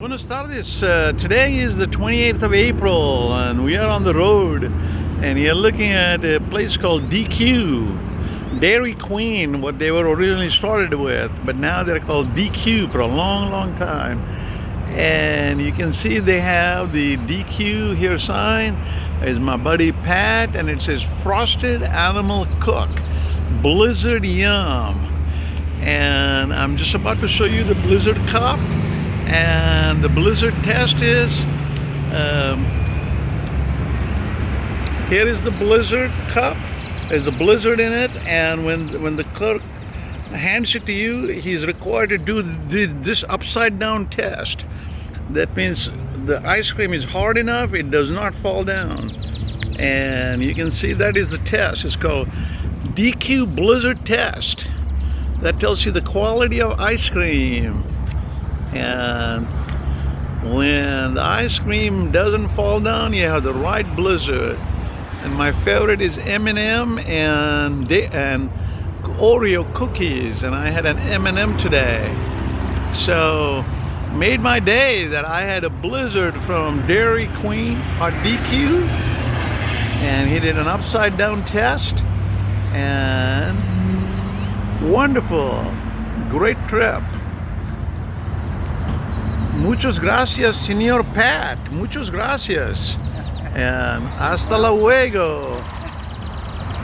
Buenas tardes. Today is the 28th of April and we are on the road and you're looking at a place called DQ, Dairy Queen, what they were originally started with, but now they're called DQ for a long time. And you can see they have the DQ here sign. Is my buddy Pat, and it says Frosted Animal Cook Blizzard Yum. And I'm just about to show you the Blizzard cup. And the Blizzard test is, here is the Blizzard cup. There's a Blizzard in it, and when the clerk hands it to you, he's required to do this upside down test. That means the ice cream is hard enough, it does not fall down. And you can see that is the test. It's called DQ Blizzard Test. That tells you the quality of ice cream. And when the ice cream doesn't fall down, you have the right Blizzard. And my favorite is M&M and Oreo cookies, and I had an M&M today. So made my day that I had a Blizzard from Dairy Queen or DQ, and he did an upside down test, and wonderful, great trip. Muchas gracias, Señor Pat. Muchas gracias. And hasta luego.